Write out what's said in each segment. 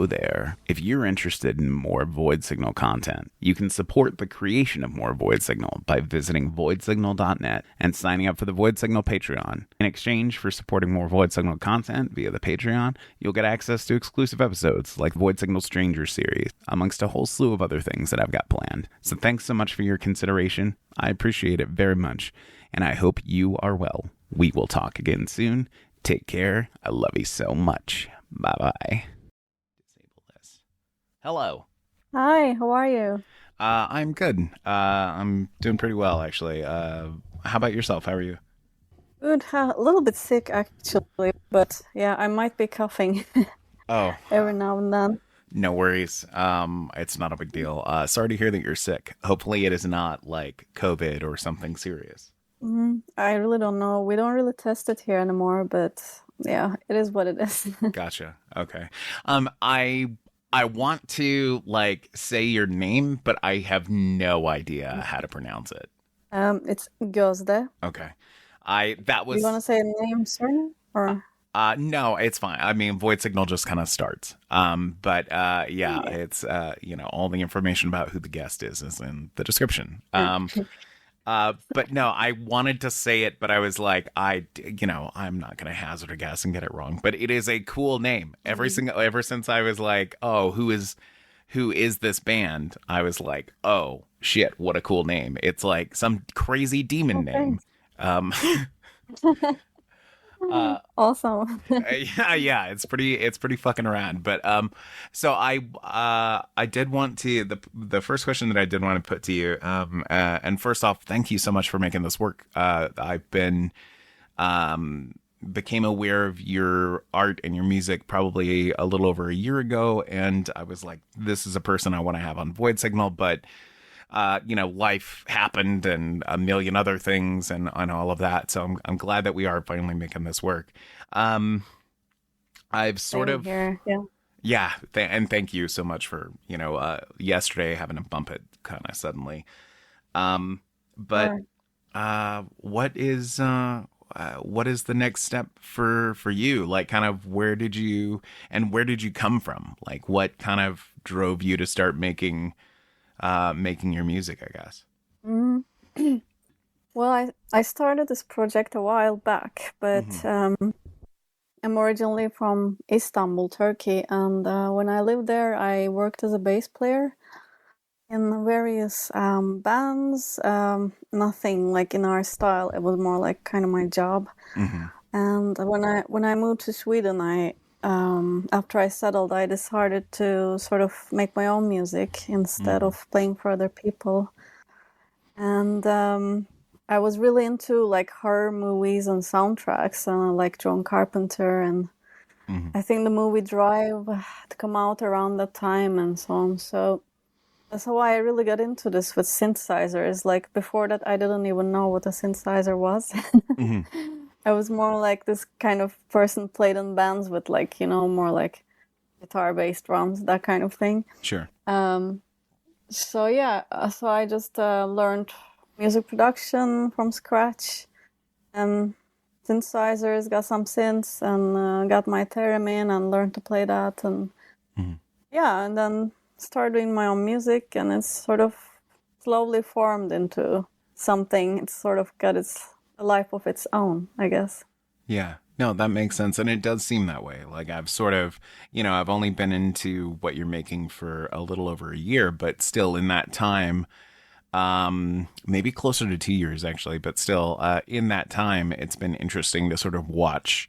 Hello there. If you're interested in more Void Signal content, you can support the creation of more Void Signal by visiting voidsignal.net and signing up for the Void Signal Patreon. In exchange for supporting more Void Signal content via the Patreon, you'll get access to exclusive episodes like Void Signal Stranger series, amongst a whole slew of other things that I've got planned. So thanks so much for your consideration. I appreciate it very much, and I hope you are well. We will talk again soon. Take care. I love you so much. Bye-bye. Disable this. Hello. Hi, how are you? I'm good. I'm doing pretty well, actually. How about yourself? How are you? Good. A little bit sick actually, but yeah, I might be coughing Oh, every now and then. no worries. It's not a big deal. Sorry to hear that you're sick. Hopefully it is not like COVID or something serious. I really don't know. We don't really test it here anymore, but yeah, it is what it is. Gotcha. Okay. I want to like say your name, but I have no idea how to pronounce it. It's Gözde. Okay. I that You want to was say a name, surname, or no, it's fine. I mean, Void Signal just kind of starts. But yeah, yeah. it's all the information about who the guest is in the description. But no, I wanted to say it, but I was like, I'm not gonna hazard a guess and get it wrong. But it is a cool name. Ever since I was like, oh, who is this band? I was like, oh shit, what a cool name. It's like some crazy demon Oh, name. thanks. Um, uh, Awesome. yeah, it's pretty fucking rad. But so I did want to the first question that I did want to put to you. And first off, thank you so much for making this work. I've been became aware of your art and your music probably a little over a year ago, and I was like, this is a person I want to have on Void Signal, but life happened and a million other things and all of that. So I'm glad that we are finally making this work. Um, I've sort Same of, here. Yeah. yeah, and thank you so much for, yesterday having to bump it kind of suddenly. But Sure. what is the next step for you? Like, kind of where did you come from? Like, what kind of drove you to start making your music, I guess. Mm. Well, I started this project a while back, but Hmm. I'm originally from Istanbul, Turkey, and when I lived there, I worked as a bass player in various bands. Nothing like in our style. It was more like kind of my job. Hmm. And when I moved to Sweden, I after I settled, I decided to sort of make my own music instead Hmm. of playing for other people. And I was really into like horror movies and soundtracks, like John Carpenter, and Hmm. I think the movie Drive had come out around that time and so on. So that's how I really got into this with synthesizers. Like before that, I didn't even know what a synthesizer was. Hmm. I was more like this kind of person played in bands with like, more like guitar bass drums, that kind of thing. Sure. Um, so yeah, so I just learned music production from scratch and synthesizers, got some synths and got my theremin and learned to play that. And Hmm. yeah, and then started doing my own music, and it's sort of slowly formed into something. It's sort of got a life of its own, I guess. Yeah. No, that makes sense. And it does seem that way. Like I've sort of, I've only been into what you're making for a little over a year, but still in that time, maybe closer to 2 years actually, but still, in that time, it's been interesting to sort of watch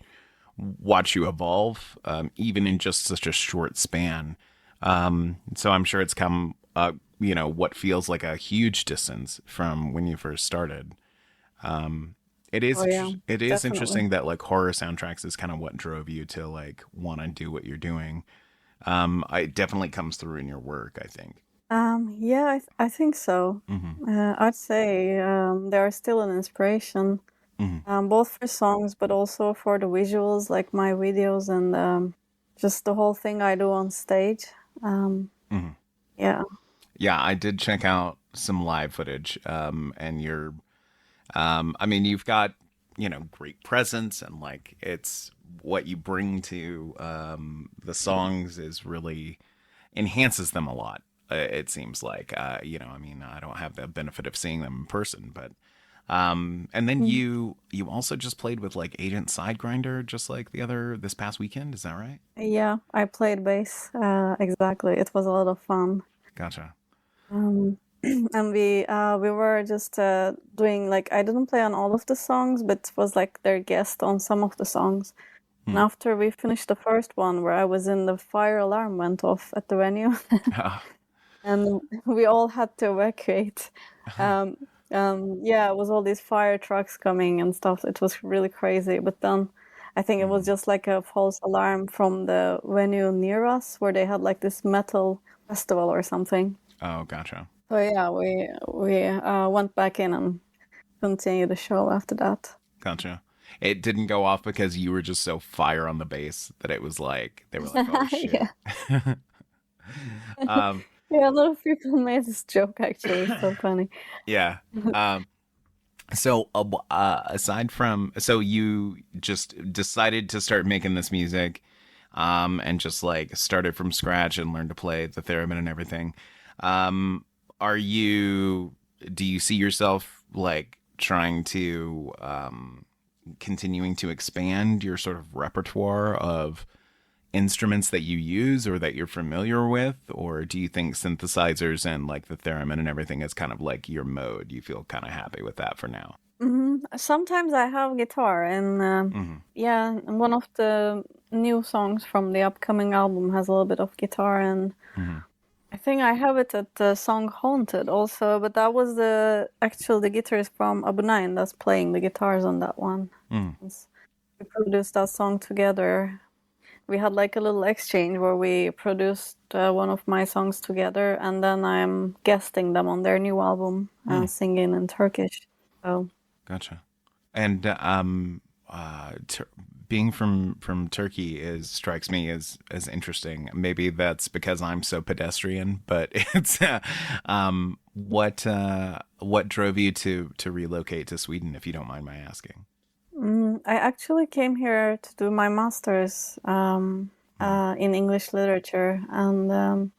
you evolve, even in just such a short span. So I'm sure it's come, what feels like a huge distance from when you first started. Oh yeah, It is definitely. interesting that like horror soundtracks is kind of what drove you to like want to do what you're doing. It definitely comes through in your work, I think. Yeah, I think so. Hmm. I'd say they are still an inspiration, Hmm. both for songs but also for the visuals, like my videos and just the whole thing I do on stage. Um, Hmm. yeah. Yeah, I did check out some live footage, and I mean, you've got great presence, and like it's what you bring to the songs is really enhances them a lot. It seems like, I mean, I don't have the benefit of seeing them in person, but and then Mm. you also just played with like Agent Sidegrinder just like this past weekend. Is that right? Yeah, I played bass. Exactly. It was a lot of fun. Gotcha. Um, and we were just doing like I didn't play on all of the songs, but was like their guest on some of the songs. And Hmm. after we finished the first one, where I was in, the fire alarm went off at the venue, and we all had to evacuate. Um, yeah, it was all these fire trucks coming and stuff. It was really crazy. But then I think it was Mhm. just like a false alarm from the venue near us, where they had like this metal festival or something. Oh, gotcha. So yeah, we went back in and continued the show after that. Gotcha. It didn't go off because you were just so fire on the bass that it was like they were like, "Oh shit." Yeah. um, Yeah, a lot of people made this joke actually. It's so funny. yeah. Um, aside from, so you just decided to start making this music, and just like started from scratch and learned to play the theremin and everything. Um, are you? Do you see yourself like trying to continuing to expand your sort of repertoire of instruments that you use or that you're familiar with, or do you think synthesizers and like the theremin and everything is kind of like your mode? You feel kind of happy with that for now? Sometimes I have guitar, and Hmm. yeah, and one of the new songs from the upcoming album has a little bit of guitar, and Hmm. I think I have it at the song "Haunted" also. But that was the guitarist from Abu Nine that's playing the guitars on that one. Mm. Since we produced that song together. We had like a little exchange where we produced one of my songs together, and then I'm guesting them on their new album Mm. and singing in Turkish. So Gotcha. And being from Turkey is strikes me as interesting. Maybe that's because I'm so pedestrian, but it's what drove you to relocate to Sweden, if you don't mind my asking? I actually came here to do my master's Mm. in English literature, and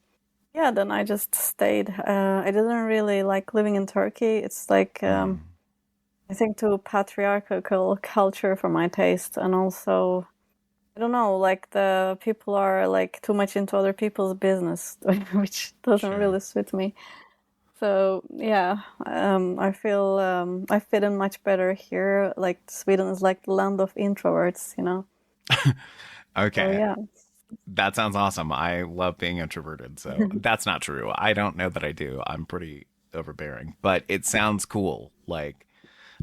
yeah, then I just stayed. I didn't really like living in Turkey. It's like Mm. I think too patriarchal culture for my taste, and also I don't know, like the people are like too much into other people's business, which doesn't Sure. really suit me. So yeah, I feel I fit in much better here. Like Sweden is like the land of introverts. So Okay. yeah, That sounds awesome. I love being introverted, so that's not true. I don't know that I do. I'm pretty overbearing, but it sounds cool. Like,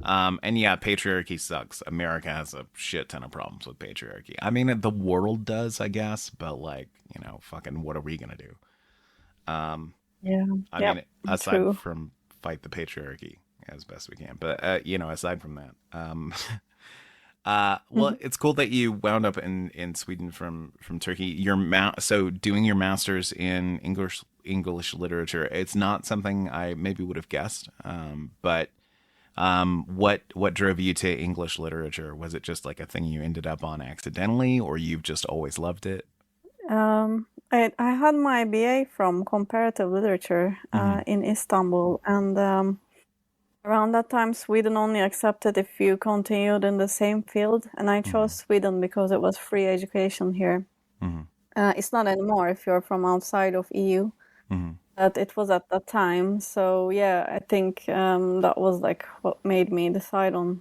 and yeah, patriarchy sucks. America has a shit ton of problems with patriarchy. I mean, the world does, I guess, but like, fucking, what are we gonna do? Um, yeah, I yep, mean, aside true. from fight the patriarchy as best we can, but aside from that, well, it's cool that you wound up in Sweden from Turkey. So doing your master's in English literature. It's not something I maybe would have guessed. But what drove you to English literature? Was it just like a thing you ended up on accidentally, or you've just always loved it? I had my BA from comparative literature Mm-hmm. in Istanbul, and around that time, Sweden only accepted if you continued in the same field, and I Mm-hmm. chose Sweden because it was free education here. Mm-hmm. It's not anymore if you're from outside of EU, Mm-hmm. but it was at that time. So yeah, I think that was like what made me decide on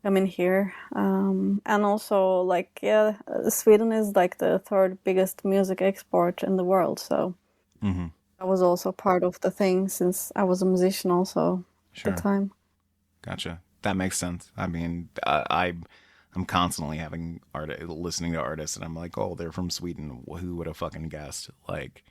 coming here. And also like yeah, Sweden is like the third biggest music export in the world. So Mm-hmm. that was also part of the thing since I was a musician also at the Sure. time. Gotcha. That makes sense. I mean, I'm constantly having listening to artists, and I'm like, oh, they're from Sweden. Who would have fucking guessed? Like,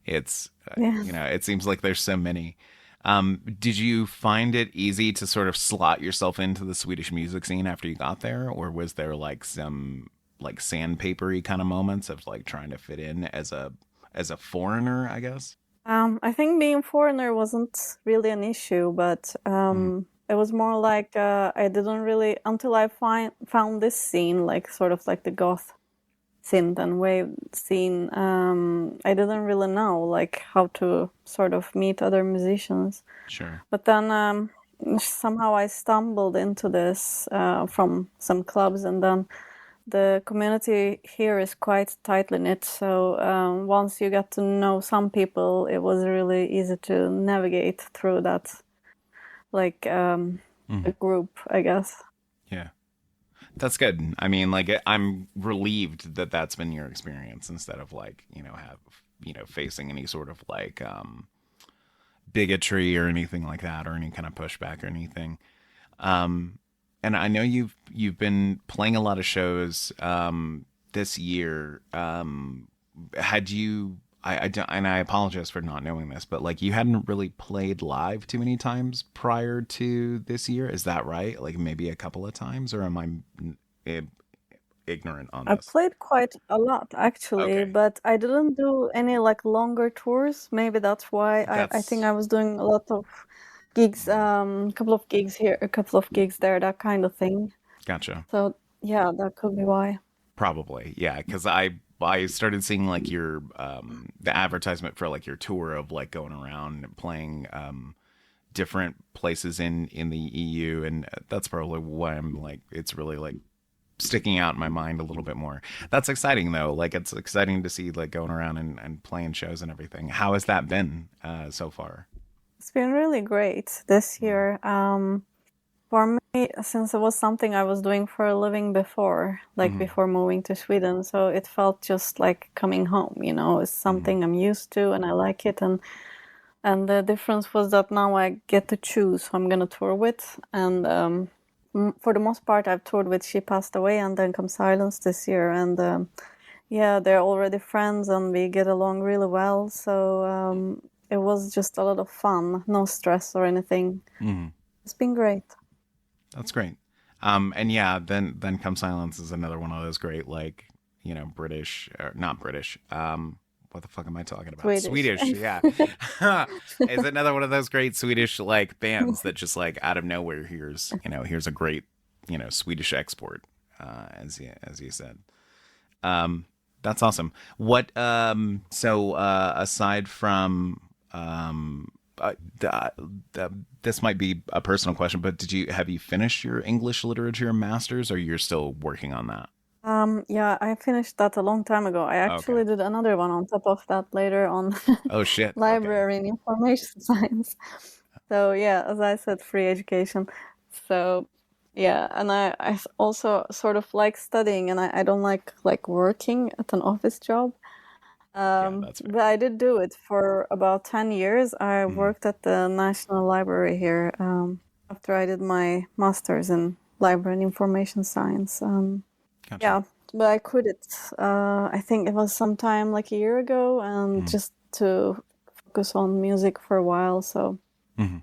it's Yeah. it seems like there's so many. Did you find it easy to sort of slot yourself into the Swedish music scene after you got there, or was there like some like sandpapery kind of moments of like trying to fit in as a foreigner, I guess? I think being foreigner wasn't really an issue, but Mm-hmm. it was more like I didn't really until I found this scene, like sort of like the goth synth and wave scene. I didn't really know like how to sort of meet other musicians. Sure. But then somehow I stumbled into this from some clubs, and then the community here is quite tightly knit. So once you get to know some people, it was really easy to navigate through that, like a group, I guess. Yeah. That's good. I mean, like, I'm relieved that that's been your experience instead of like, facing any sort of like bigotry or anything like that, or any kind of pushback or anything. Um, and I know you've been playing a lot of shows this year. Had you? I don't, and I apologize for not knowing this, but like you hadn't really played live too many times prior to this year. Is that right? Like maybe a couple of times, or am I i- ignorant on I this? played quite a lot actually, Okay, but I didn't do any like longer tours. Maybe that's why I think that's I was doing a lot of gigs, a couple of gigs here, a couple of gigs there, that kind of thing. gotcha. So yeah, that could be why. Probably, yeah, because I started seeing like your the advertisement for like your tour of like going around and playing different places in the EU, and that's probably why I'm like it's really like sticking out in my mind a little bit more. That's exciting though. Like it's exciting to see like going around and playing shows and everything. How has that been so far? It's been really great this Mm, year. For me, since it was something I was doing for a living before, like mm-hmm, before moving to Sweden, so it felt just like coming home, you know, it's mm-hmm, something I'm used to and I like it. And the difference was that now I get to choose who I'm gonna tour with. And for the most part, I've toured with She Passed Away and Then Come Silence this year. And yeah, they're already friends and we get along really well. So it was just a lot of fun, no stress or anything. mm-hmm. It's been great. That's great. And yeah, then Come Silence is another one of those great like British or not British. What the fuck am I talking about? Swedish. Swedish, yeah. Is another one of those great Swedish like bands that just like out of nowhere here's a great Swedish export, as you said. That's awesome. What so aside from uh, uh, this might be a personal question, but have you finished your English literature masters, or you're still working on that? Yeah, I finished that a long time ago. I Okay. actually did another one on top of that later on, Oh shit. Okay. library and information science. So yeah, as I said, free education. So yeah, and I also sort of like studying, and I don't like working at an office job. Yeah, that's But fair. I did do it for about 10 years. I Mm, worked at the National Library here after I did my master's in library and information science. gotcha. Yeah, but I quit it. I think it was sometime like a year ago, and Mm, just to focus on music for a while. So mhm.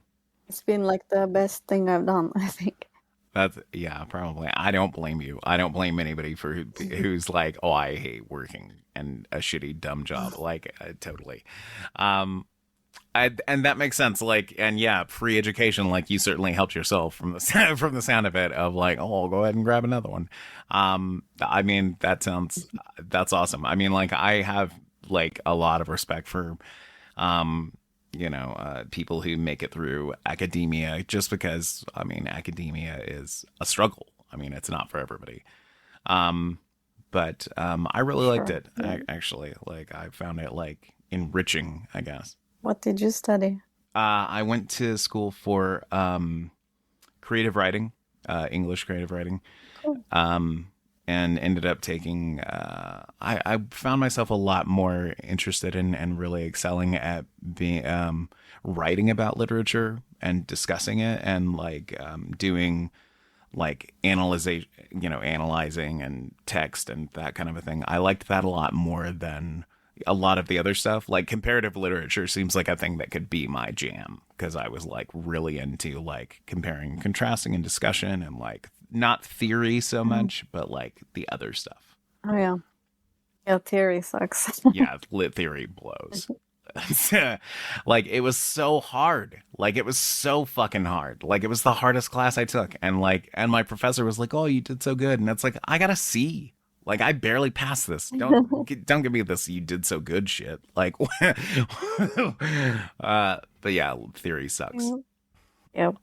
it's been like the best thing I've done, I think. That's yeah, probably. I don't blame you. I don't blame anybody who's like, oh, I hate working and a shitty dumb job. Like totally. Um, and that makes sense. Like, and yeah, free education. Like, you certainly helped yourself from the from the sound of it. Of like, oh, I'll go ahead and grab another one. I mean, that's awesome. I mean, like, I have like a lot of respect for um, people who make it through academia, just because I mean, academia is a struggle. I mean, it's not for everybody. Um, but I really liked Sure. it. Yeah. Actually, like, I found it like enriching, I guess. What did you study? I went to school for creative writing, English creative writing, Cool. um, and ended up taking. I found myself a lot more interested in and really excelling at being writing about literature and discussing it, and like doing like analyzing and text and that kind of a thing. I liked that a lot more than a lot of the other stuff. Like comparative literature seems like a thing that could be my jam, because I was like really into like comparing and contrasting and discussion, and like not theory so Mm. much, but like the other stuff. Oh yeah. Yeah, theory sucks. Yeah, lit theory blows. Like it was so hard. Like it was so fucking hard. Like it was the hardest class I took. And my professor was like, "Oh, you did so good." And it's like, I got a C. Like I barely passed this. Don't give me this you did so good shit. Like but yeah, theory sucks. Yep.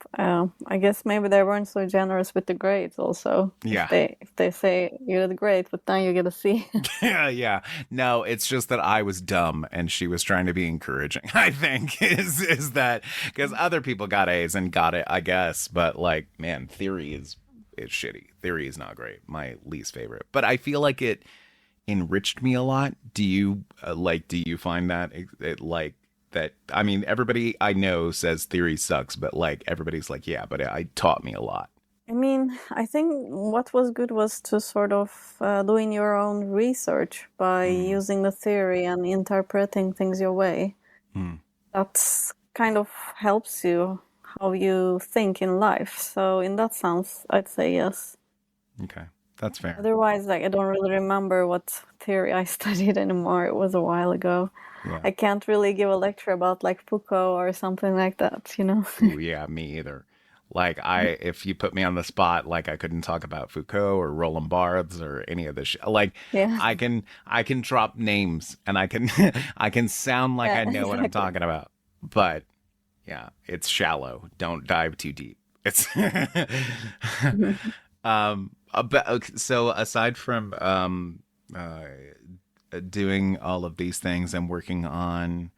I guess maybe they weren't so generous with the grades also. Yeah. If they say you did great, but then you get a C. Yeah, yeah. No, it's just that I was dumb and she was trying to be encouraging. I think is that because other people got A's and got it, I guess. But like, man, theory is shitty. Theory is not great. My least favorite. But I feel like it enriched me a lot. Do you do you find that like that? I mean, everybody I know says theory sucks, but like everybody's like, yeah, but it taught me a lot. I mean, I think what was good was to sort of doing your own research by Mm, using the theory and interpreting things your way. mm, That's kind of helps you how you think in life. So in that sense, I'd say yes. okay, that's fair. Otherwise, like I don't really remember what theory I studied anymore. It was a while ago. Yeah. I can't really give a lecture about like Foucault or something like that, you know? Ooh, yeah, me either. Like if you put me on the spot, like I couldn't talk about Foucault or Roland Barthes or any of this shit. Like Yeah. I can drop names and I can I can sound like I Yeah, know what I'm exactly. talking about. But yeah, it's shallow. Don't dive too deep. It's but so aside from doing all of these things and working on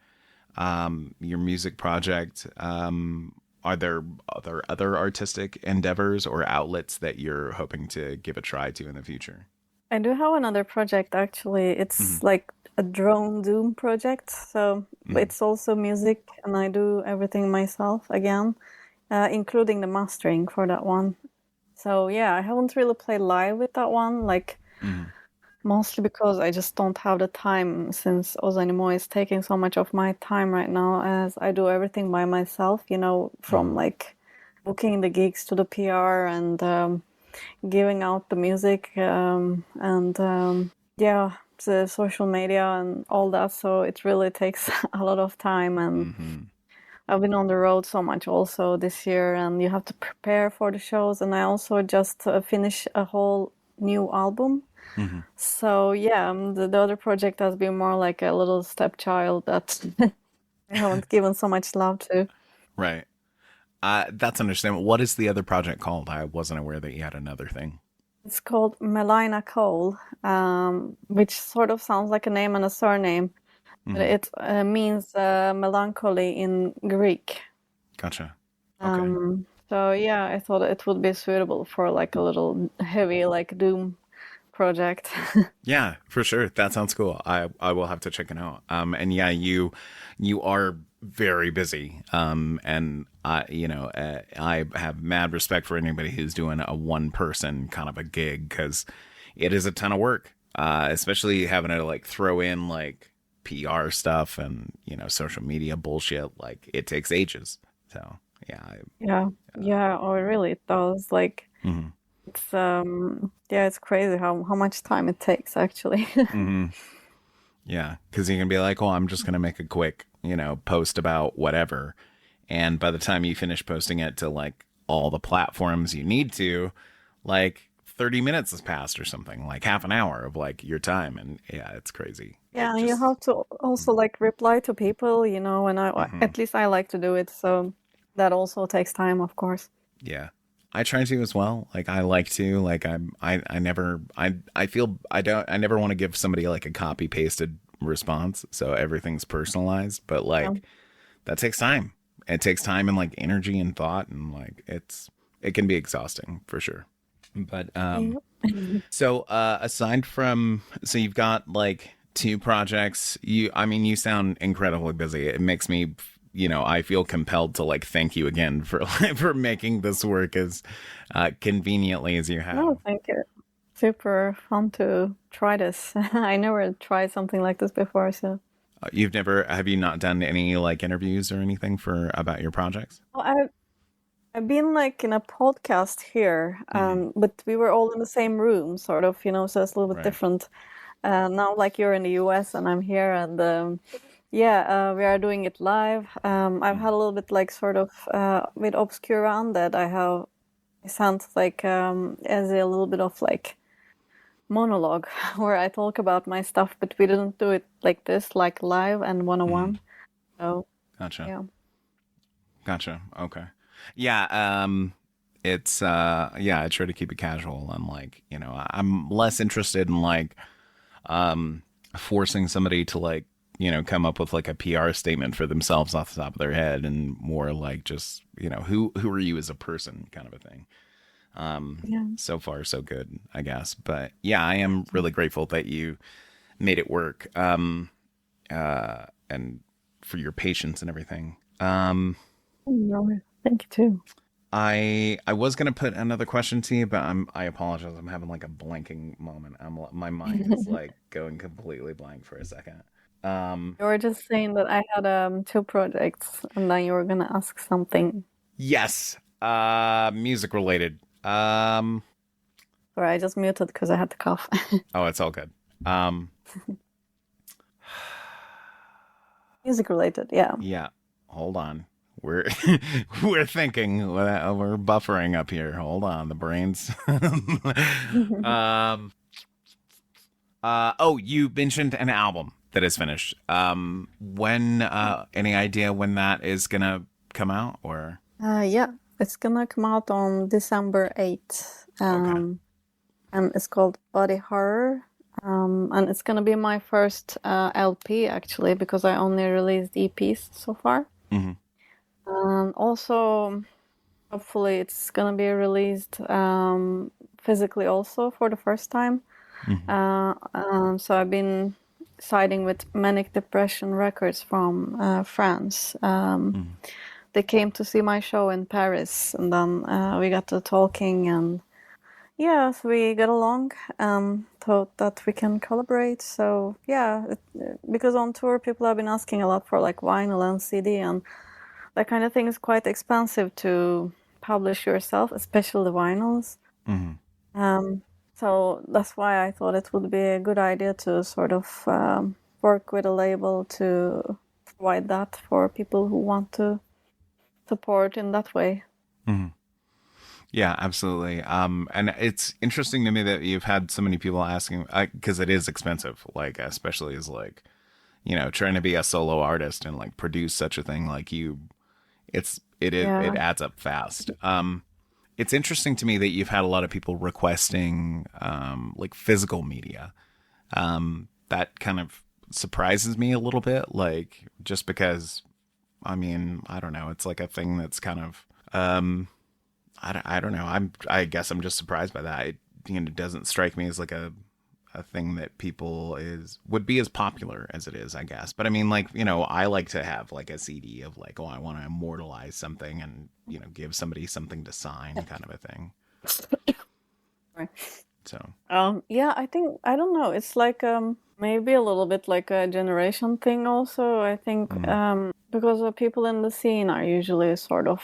your music project, are there other artistic endeavors or outlets that you're hoping to give a try to in the future? I do have another project actually. Hmm. It's like a drone doom project. So Hmm. it's also music and I do everything myself again, including the mastering for that one. So yeah, I haven't really played live with that one, like Hmm. mostly because I just don't have the time since Aux Animaux is taking so much of my time right now as I do everything by myself, you know, from Hmm. like booking the gigs to the PR and giving out the music and yeah, the social media and all that. So it really takes a lot of time and Hmm. I've been on the road so much also this year and you have to prepare for the shows and I also just finished a whole new album. Hmm. So yeah, the other project has been more like a little stepchild that I haven't given so much love to. Right. That's understandable. What is the other project called? I wasn't aware that you had another thing. It's called Melina Cole, which sort of sounds like a name and a surname, but Hmm. it means melancholy in Greek. Gotcha. Okay. So yeah, I thought it would be suitable for like a little heavy like doom project. Yeah, for sure. That sounds cool. I will have to check it out. And yeah, you are very busy. And I have mad respect for anybody who's doing a one person kind of a gig because it is a ton of work. Especially having to like throw in like PR stuff and social media bullshit. Like it takes ages. So yeah. Yeah, yeah, oh really it does. Like Mhm. it's yeah, it's crazy how much time it takes actually. Mhm. Yeah, because you can be like, "Oh, I'm just gonna make a quick, post about whatever," and by the time you finish posting it to like all the platforms you need to, like 30 minutes has passed or something, like half an hour of like your time, and yeah, it's crazy. Yeah, It and you just, have to also like reply to people, you know, and hmm, at least I like to do it, so that also takes time, of course. yeah. I try to as well. Like I like to. Like I never. I feel I don't. I never want to give somebody like a copy pasted response, so everything's personalized. But Yeah. like that takes time. It takes time and like energy and thought and like it can be exhausting for sure. But Yep. so aside from so you've got like two projects. I mean you sound incredibly busy. It makes me I feel compelled to like thank you again for for making this work as conveniently as you have. No, thank you. Super fun to try this. I never tried something like this before, so. You've never have you not done any like interviews or anything for about your projects? Well, I've been like in a podcast here, Hmm. but we were all in the same room, sort of, you know, so it's a little bit Right. different. Now, like you're in the US and I'm here, and Yeah, we are doing it live. I've had a little bit like sort of with Obscura Undead. I sent like as a little bit of like monologue where I talk about my stuff, but we didn't do it like this, like live and one-on-one. So Gotcha. yeah. Gotcha. Okay. Yeah, it's yeah, I try to keep it casual and like, I'm less interested in like forcing somebody to like, come up with like a PR statement for themselves off the top of their head and more like just, who are you as a person kind of a thing. Yeah. So far so good, I guess. But yeah, I am really grateful that you made it work. And for your patience and everything. No, thank you too. I was gonna put another question to you, but I apologize. I'm having like a blanking moment. My mind is like going completely blank for a second. You were just saying that I had two projects, and then you were gonna ask something. Yes, music related. Sorry, I just muted because I had to cough. Oh, it's all good. Um, Music related, yeah. yeah. Hold on. We're we're thinking. We're buffering up here. Hold on, the brains. um. Oh, you mentioned an album that is finished. When? Any idea when that is gonna come out? Or Yeah, it's gonna come out on December 8th. okay. And it's called Body Horror. And it's gonna be my first LP actually, because I only released EPs so far. Mm-hmm. And also, hopefully, it's gonna be released physically also for the first time. Mm-hmm. So I've been siding with Manic Depression Records from France. Mm-hmm. They came to see my show in Paris, and then we got to talking, and yes, we got along. Thought that we can collaborate. So yeah, because on tour people have been asking a lot for like vinyl and CD, and that kind of thing is quite expensive to publish yourself, especially the vinyls. Mm-hmm. So that's why I thought it would be a good idea to sort of work with a label to provide that for people who want to support in that way. Mm-hmm. Yeah, absolutely. And it's interesting to me that you've had so many people asking because it is expensive, like especially as like trying to be a solo artist and like produce such a thing like you. It Yeah. adds up fast. It's interesting to me that you've had a lot of people requesting like physical media. That kind of surprises me a little bit, like just because I mean I don't know, it's like a thing that's kind of I don't know. I guess I'm just surprised by that. It doesn't strike me as like a thing that people would be as popular as it is, I guess. But I mean, like, I like to have like a CD of like, oh, I want to immortalize something and, give somebody something to sign kind of a thing. Right. So, Yeah, I think I don't know. It's like maybe a little bit like a generation thing also. I think mm, because the people in the scene are usually sort of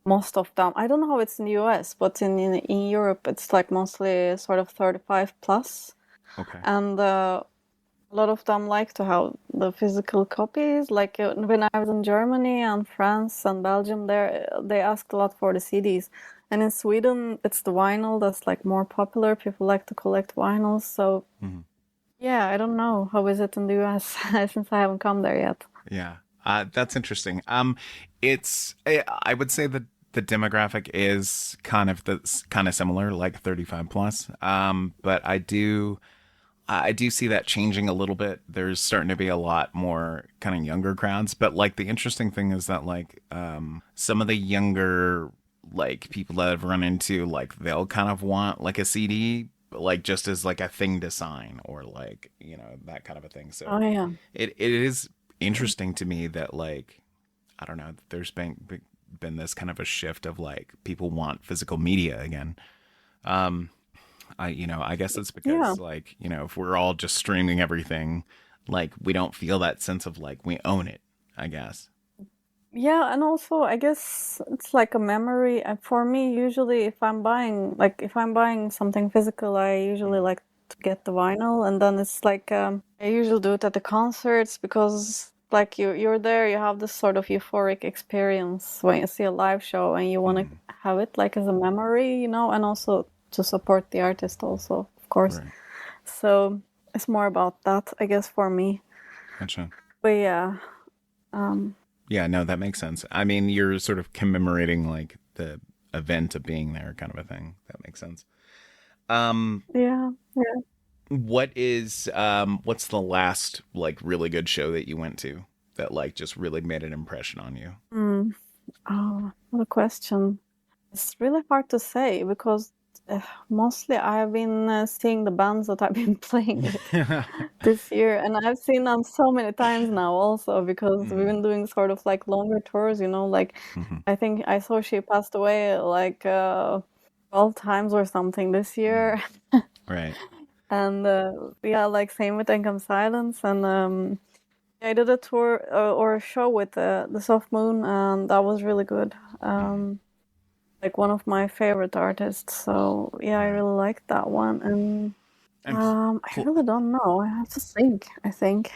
most of them. I don't know how it's in the US, but in Europe it's like mostly sort of 35 plus. okay. And a lot of them like to have the physical copies. Like when I was in Germany and France and Belgium, there they asked a lot for the CDs. And in Sweden, it's the vinyl that's like more popular. People like to collect vinyls. So Mm, yeah, I don't know how is it in the US since I haven't come there yet. yeah. That's interesting. I would say that the demographic is kind of similar, like 35 plus. But I do see that changing a little bit. There's starting to be a lot more kind of younger crowds, but like the interesting thing is that like some of the younger like people that I've run into like they'll kind of want like a CD like just as like a thing to sign or like that kind of a thing. Oh So yeah. it is interesting to me that like I don't know, there's been this kind of a shift of like people want physical media again. Um I guess it's Yeah. because like, if we're all just streaming everything, like we don't feel that sense of like we own it, I guess. Yeah, and also I guess it's like a memory. For me, usually if I'm buying something physical, I usually Mm, like to get the vinyl, and then it's like I usually do it at the concerts because like you're there, you have this sort of euphoric experience when you see a live show, and you want to have it like as a memory, and also to support the artist also, of course. Right. So it's more about that, I guess, for me. Gotcha. But yeah. Yeah, no, that makes sense. I mean, you're sort of commemorating like the event of being there, kind of a thing. That makes sense. Yeah. What's the last like really good show that you went to that like just really made an impression on you? Oh, what a question. It's really hard to say because mostly I've been seeing the bands that I've been playing with this year, and I've seen them so many times now also because we've been doing sort of like longer tours, like I think I saw she passed away like 12 times or something this year. Right. And yeah, like same with Income Silence, and I did a tour or a show with the Soft Moon, and that was really good. Like one of my favorite artists. So yeah, I really liked that one. And And I really don't know. I have to think. I think.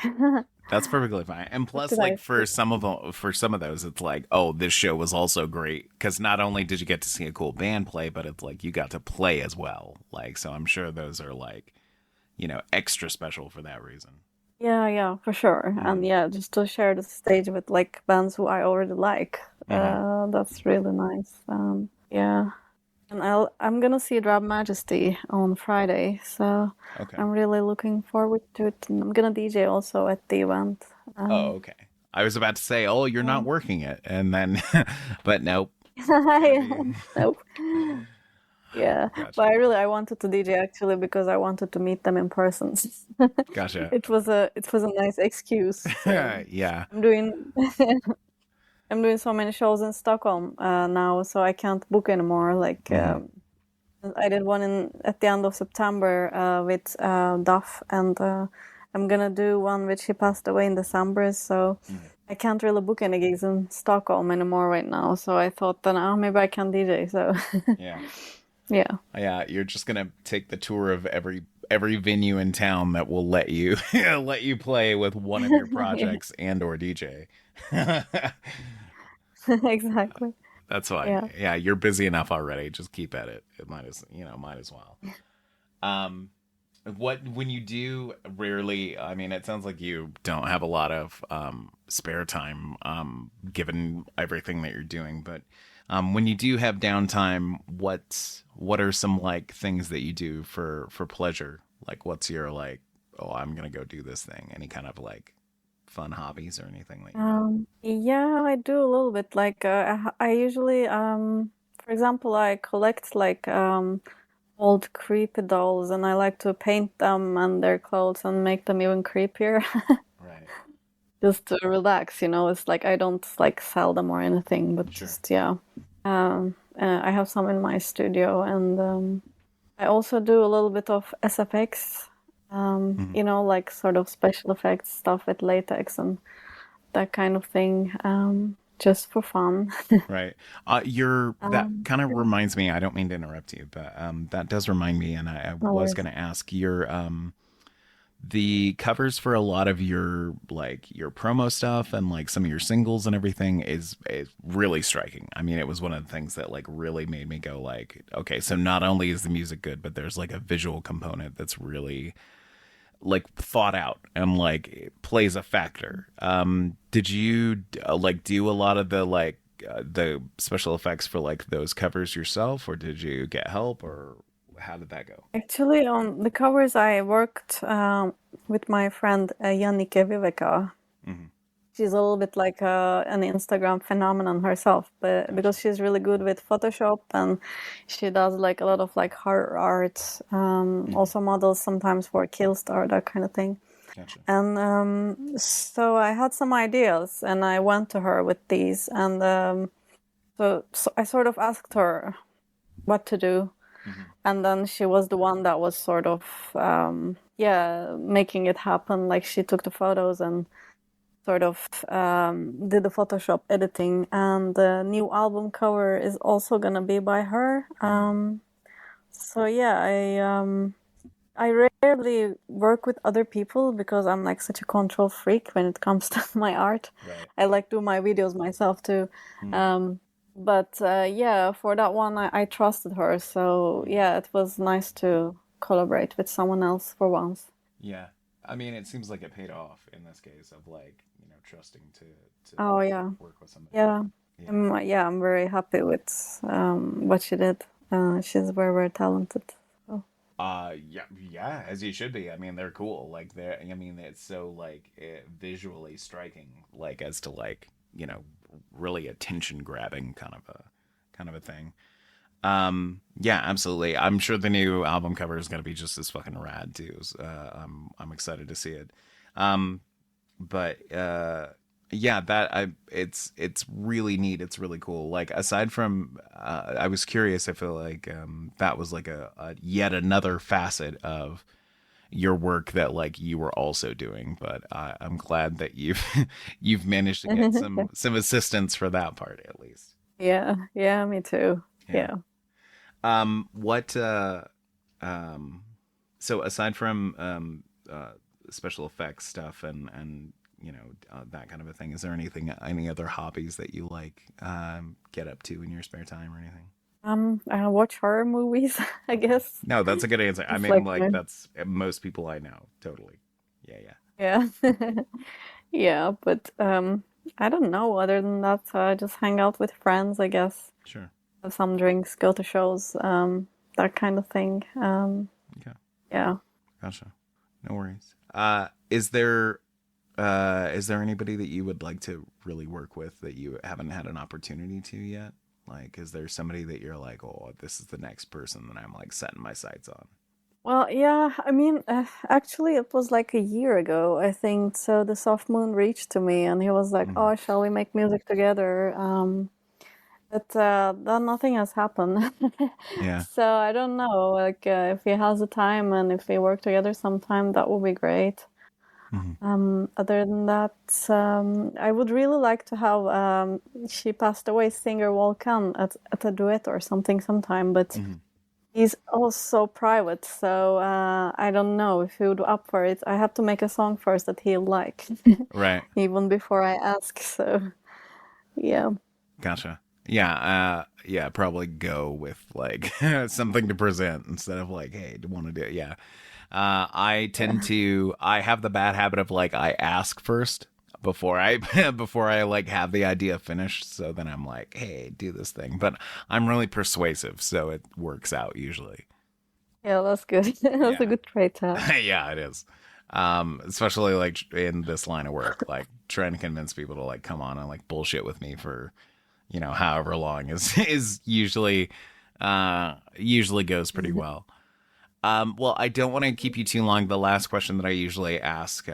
that's perfectly fine. And What plus, did I like see? for some of those, it's like, oh, this show was also great because not only did you get to see a cool band play, but it's like you got to play as well. Like, so I'm sure those are like, extra special for that reason. Yeah, for sure. And yeah, just to share the stage with like bands who I already like. That's really nice. Yeah. And I'm gonna see Drab Majesty on Friday, so Okay. I'm really looking forward to it. And I'm gonna DJ also at the event. Oh, okay. I was about to say, oh, you're not working it, and then, but nope. Nope. Yeah, Gotcha. but I wanted to DJ actually because I wanted to meet them in person. Gotcha. It was a nice excuse. Yeah. I'm doing I'm doing so many shows in Stockholm now, so I can't book anymore. Like I did one at the end of September with Duff, and I'm gonna do one which he passed away in December. So I can't really book any gigs in Stockholm anymore right now. So I thought that maybe I can DJ. So Yeah. yeah. Yeah, you're just gonna take the tour of every venue in town that will let you let you play with one of your projects and or DJ. Exactly. That's fine. Yeah. Yeah, you're busy enough already. Just keep at it. It might as well. Um, what when you do rarely? I mean, it sounds like you don't have a lot of spare time, given everything that you're doing. But when you do have downtime, what are some like things that you do for pleasure? Like, what's your like? Oh, I'm gonna go do this thing. Any kind of like fun hobbies or anything that you got? Yeah, I do a little bit. Like I usually, for example, I collect like old creepy dolls, and I like to paint them and their clothes and make them even creepier, Right. just to relax. It's like I don't like sell them or anything, but Sure. just yeah. I have some in my studio, and I also do a little bit of SFX. Like sort of special effects stuff with latex and that kind of thing, just for fun. Right. That kind of reminds me. I don't mean to interrupt you, but that does remind me, and I No was worries. going to ask the covers for a lot of your like your promo stuff and like some of your singles and everything is really striking. I mean, it was one of the things that like really made me go like, okay, so not only is the music good, but there's like a visual component that's really like thought out and like it plays a factor. Did you like do a lot of the special effects for like those covers yourself, or did you get help, or how did that go? Actually, on the covers, I worked with my friend Jannike Viveka. Hmm. She's a little bit like an Instagram phenomenon herself, but Gotcha. because she's really good with Photoshop, and she does like a lot of like horror art, also models sometimes for Killstar, that kind of thing. Gotcha. And so I had some ideas, and I went to her with these, and so I sort of asked her what to do, and then she was the one that was sort of making it happen. Like she took the photos and sort of did the Photoshop editing, and the new album cover is also gonna be by her. So yeah, I rarely work with other people because I'm like such a control freak when it comes to my art. Right. I like do my videos myself too. Mm, Um, but yeah, for that one, I trusted her. So mm. yeah, it was nice to collaborate with someone else for once. Yeah. I mean, it seems like it paid off in this case of like, trusting to Oh yeah, work with somebody. yeah. Yeah. Yeah, I'm very happy with what she did. She's very, very talented. Oh. Yeah, yeah, as you should be. I mean, they're cool. Like I mean, it's so like visually striking, like as to like, really attention grabbing kind of a thing. Yeah, absolutely. I'm sure the new album cover is going to be just as fucking rad too. I'm excited to see it. Um, but yeah, it's really neat. It's really cool. Like aside from, I was curious. I feel like that was like a yet another facet of your work that like you were also doing. But I'm glad that you've you've managed to get some assistance for that part at least. Yeah, yeah, me too. Yeah. Yeah. What um so aside from special effects stuff and that kind of a thing, is there any other hobbies that you like get up to in your spare time or anything? I watch horror movies, I Okay. guess. No, that's a good answer. I It's mean, like like my, that's most people I know. Totally. Yeah, yeah. yeah. Yeah, but I don't know. Other than that, just hang out with friends, I guess. Sure. Have some drinks, go to shows, that kind of thing. Okay. Yeah. Gotcha. No worries. Is there anybody that you would like to really work with that you haven't had an opportunity to yet? Like, is there somebody that you're like, oh, this is the next person that I'm like setting my sights on? Well, yeah, I mean, actually, it was like a year ago, I think. So the Soft Moon reached to me and he was like, Hmm. "Oh, shall we make music together?" But then nothing has happened. Yeah. So I don't know, like if he has the time and if we work together sometime, that would be great. Hmm. Other than that, I would really like to have she passed away singer Volkan at a duet or something sometime, but Hmm. he's also private, so I don't know if he would up for it. I have to make a song first that he'll like, Right. even before I ask. So yeah. Gotcha. Yeah. Yeah. Probably go with like something to present instead of like, hey, do you want to do it? Yeah. Yeah. I have the bad habit of like, I ask first before I, before I like have the idea finished. So then I'm like, hey, do this thing. But I'm really persuasive. So it works out usually. Yeah, that's good. That's a Yeah. good trait to have. Yeah, it is. Especially like in this line of work, like trying to convince people to like come on and like bullshit with me for, however long is, is usually goes pretty well. Well, I don't want to keep you too long. The last question that I usually ask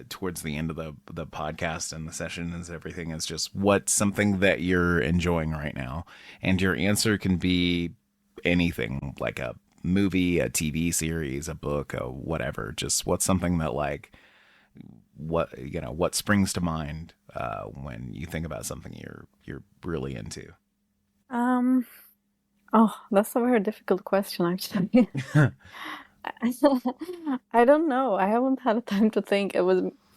towards the end of the podcast and the session is everything is just what's something that you're enjoying right now, and your answer can be anything like a movie, a TV series, a book, a whatever. Just what's something that like what springs to mind when you think about something you're really into. Um, oh, that's a very difficult question, actually. I don't know. I haven't had time to think.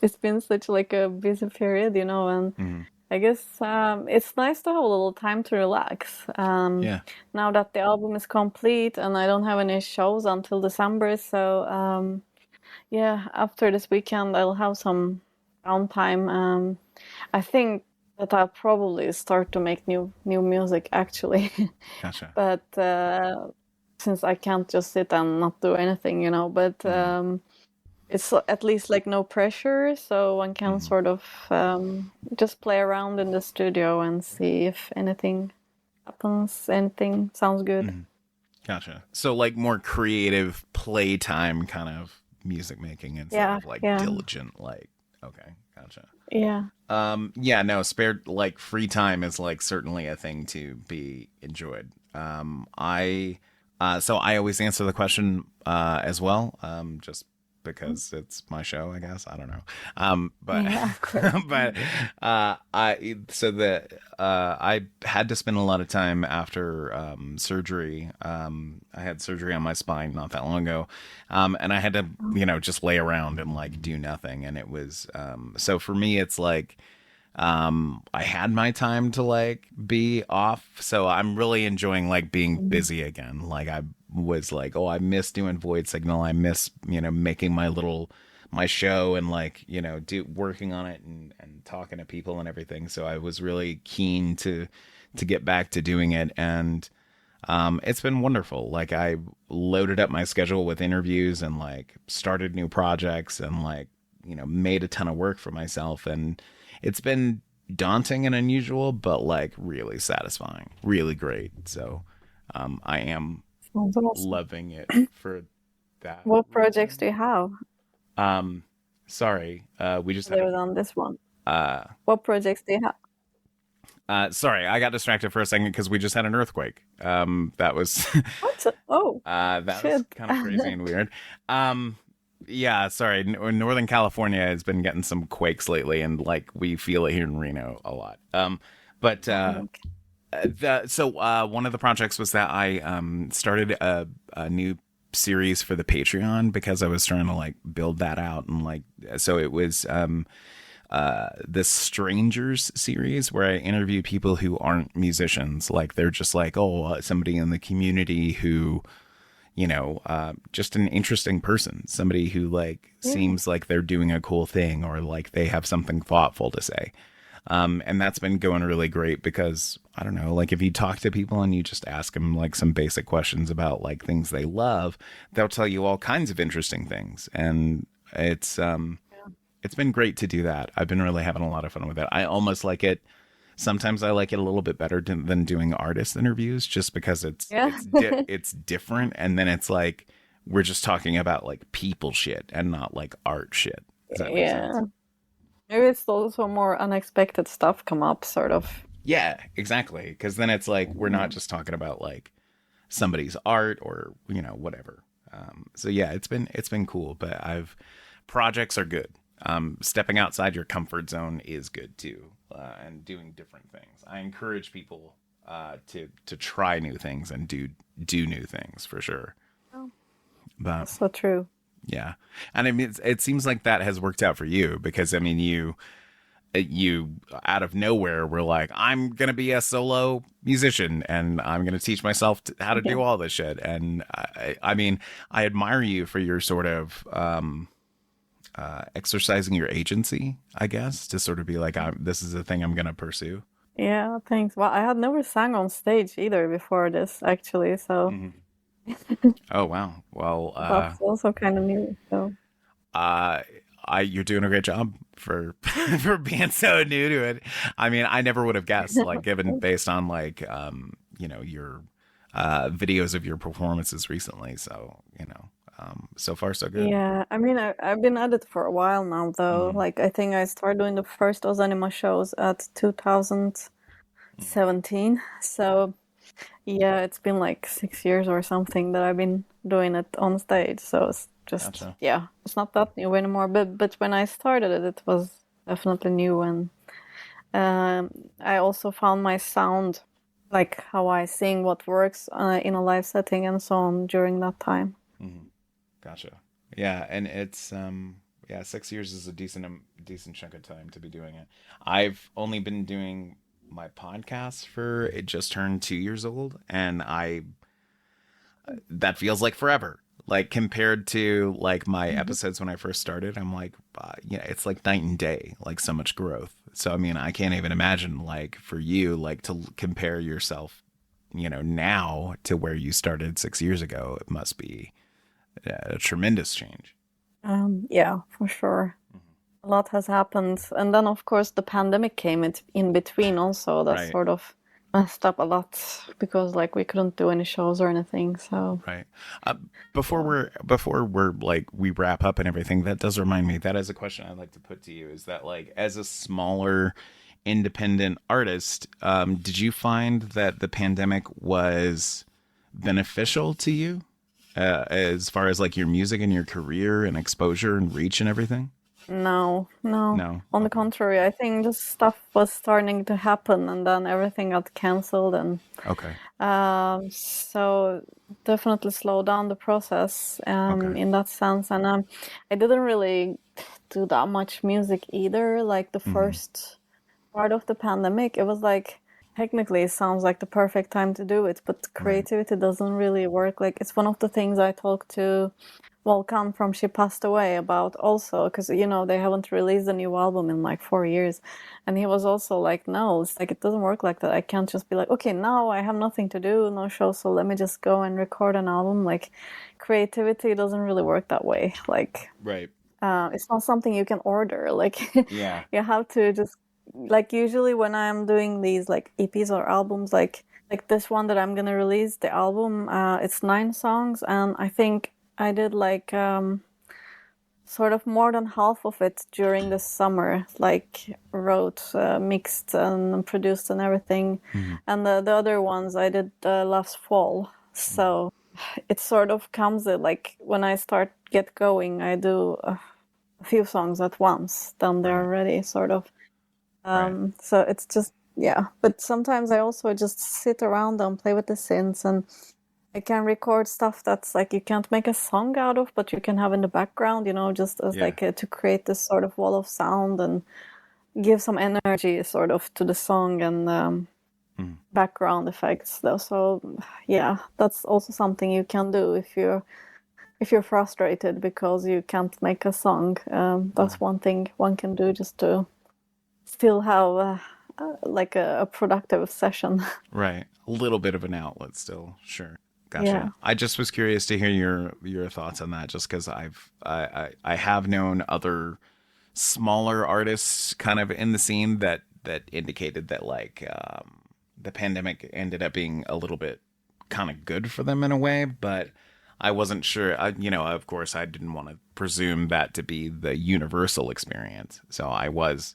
It's been such like a busy period, and Hmm. I guess it's nice to have a little time to relax. Yeah. Now that the album is complete and I don't have any shows until December, so yeah, after this weekend I'll have some downtime. I think that I'll probably start to make new music actually, Gotcha. but since I can't just sit and not do anything, but Hmm. it's at least like no pressure, so one can Hmm. sort of just play around in the studio and see if anything happens, anything sounds good. Hmm. Gotcha. So like more creative playtime kind of music making instead Yeah, of like yeah, diligent like okay, gotcha. yeah. Yeah, no, spare like free time is like certainly a thing to be enjoyed. I so I always answer the question as well. Just because it's my show, I guess. I don't know. But Yeah, of course. but I had to spend a lot of time after surgery. I had surgery on my spine not that long ago, and I had to just lay around and like do nothing, and it was so for me it's like I had my time to like be off, so I'm really enjoying like being busy again. Like I was like, oh, I miss doing Void Signal. I miss making my show and like working on it and talking to people and everything. So I was really keen to get back to doing it, and it's been wonderful. Like I loaded up my schedule with interviews and like started new projects and like made a ton of work for myself, and it's been daunting and unusual, but like really satisfying, really great. So I am Sounds awesome. loving it for that What projects do reason. you have Sorry, we just had other than this one? a What projects do you have? sorry, I got distracted for a second because we just had an earthquake. That was What? Oh, that was shit. kind of crazy and weird. Yeah, sorry. Northern California has been getting some quakes lately, and like we feel it here in Reno a lot. But Okay. one of the projects was that I started a new series for the Patreon because I was trying to like build that out, and like so it was this strangers series where I interview people who aren't musicians. Like they're just like, oh, somebody in the community who just an interesting person, somebody who like Yeah. seems like they're doing a cool thing or like they have something thoughtful to say. And that's been going really great because I don't know, like if you talk to people and you just ask them like some basic questions about like things they love, they'll tell you all kinds of interesting things. And it's been great to do that. I've been really having a lot of fun with it. I almost like it. Sometimes I like it a little bit better than doing artist interviews, just because Yeah. it's different, and then it's like we're just talking about like people shit and not like art shit. Does that make sense? Yeah. Maybe it's also more unexpected stuff come up, sort of. Yeah, exactly. Because then it's like we're not Mm. just talking about like somebody's art or whatever. So yeah, it's been cool, but I've projects are good. Stepping outside your comfort zone is good too, and doing different things. I encourage people to try new things and do new things for sure. Oh, But that's so true. yeah, and I mean it seems like that has worked out for you because I mean you out of nowhere were like, I'm gonna be a solo musician and I'm gonna teach myself how to Yeah. do all this shit. And I mean I admire you for your sort of exercising your agency, I guess, to sort of be like, this is the thing I'm gonna pursue. Yeah, thanks. Well, I had never sang on stage either before this, actually, so Hmm. Oh wow. Well, that's also kind of new. So, uh, you're doing a great job for for being so new to it. I mean, I never would have guessed, like, given based on like, your videos of your performances recently. So, so far so good. yeah, I mean, I've been at it for a while now, though. Hmm. Like, I think I started doing the first Aux Animaux shows at 2017. So, yeah, it's been like 6 years or something that I've been doing it on stage. So it's just, Gotcha. yeah, it's not that new anymore. But when I started it, it was definitely new, and I also found my sound, like how I sing, what works in a live setting, and so on during that time. Hmm. Gotcha. Yeah, and it's 6 years is a decent chunk of time to be doing it. I've only been doing my podcast for it just turned 2 years old, and I that feels like forever. Like compared to like my Mhm. episodes when I first started, I'm like, it's like night and day, like so much growth. So I mean, I can't even imagine like for you, like to compare yourself, now to where you started 6 years ago. It must be a tremendous change. Yeah, for sure. A lot has happened. And then, of course, the pandemic came in between also. That Right, sort of messed up a lot because, like, we couldn't do any shows or anything. So, right. Uh, before yeah. we're like we wrap up and everything, that does remind me. That is a question I'd like to put to you. Is that like as a smaller independent artist, did you find that the pandemic was beneficial to you? as far as like your music and your career and exposure and reach and everything? No, no. No. On the Okay. contrary, I think just stuff was starting to happen, and then everything got canceled, and Okay. so definitely slow down the process Okay. in that sense. And I didn't really do that much music either. Like the Hmm. first part of the pandemic, it was like technically it sounds like the perfect time to do it, but Right. creativity doesn't really work. Like it's one of the things I talked to Volkan from She Passed Away about also, because they haven't released a new album in like 4 years, and he was also like, no, it's like it doesn't work like that. I can't just be like, okay, now I have nothing to do, no show, so let me just go and record an album. Like creativity doesn't really work that way. Like Right. it's not something you can order. Like Yeah. you have to just like usually when I'm doing these like EPs or albums, like this one that I'm gonna release, the album, it's 9 songs, and I think I did like sort of more than half of it during the summer, like wrote, mixed and produced and everything, Hmm. and the other ones I did last fall. So it sort of comes like when I start get going, I do a few songs at once, then they're Right. ready, sort of. Right. So it's just, yeah. But sometimes I also just sit around and play with the synths, and I can record stuff that's like you can't make a song out of, but you can have in the background, just as Yeah. like to create this sort of wall of sound and give some energy sort of to the song and Mm. background effects though. So yeah, that's also something you can do if you're frustrated because you can't make a song. Mm. That's one thing one can do just to still have like a productive session. Right. A little bit of an outlet still. Sure. Yeah. Gotcha. I just was curious to hear your thoughts on that, just because I have known other smaller artists kind of in the scene that indicated that like the pandemic ended up being a little bit kind of good for them in a way, but I wasn't sure. Of course, I didn't want to presume that to be the universal experience, so I was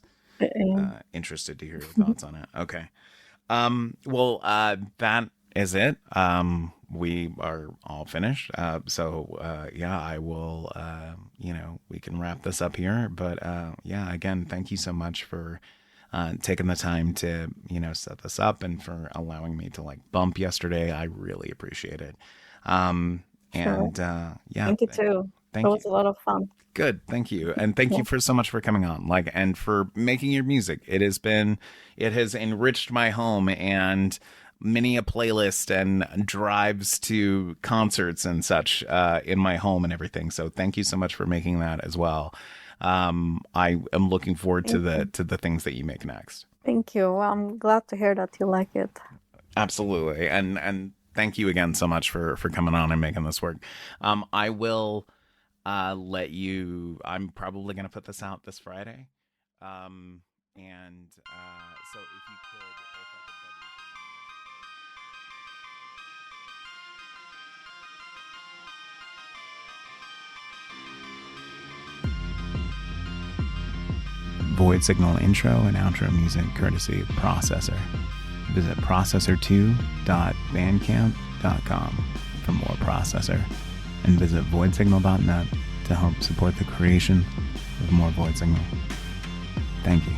interested to hear your thoughts on it. Okay. Well, that is it. We are all finished. Yeah, I will, we can wrap this up here. But yeah, again, thank you so much for taking the time to, set this up and for allowing me to like bump yesterday. I really appreciate it. Um, Sure. yeah, Thank you too. It thank you. was a lot of fun. Good, thank you, and thank Yeah. you for so much for coming on, like, and for making your music. It has enriched my home and many a playlist and drives to concerts and such in my home and everything. So thank you so much for making that as well. I am looking forward to Thank you. the things that you make next. Thank you. Well, I'm glad to hear that you like it. Absolutely, and thank you again so much for coming on and making this work. I will let you. I'm probably going to put this out this Friday. And so if you could, if I could bug you. Void Signal intro and outro music courtesy of Processor. Visit processor2.bandcamp.com for more Processor, and visit voidsignal.net to help support the creation of more Void Signal. Thank you.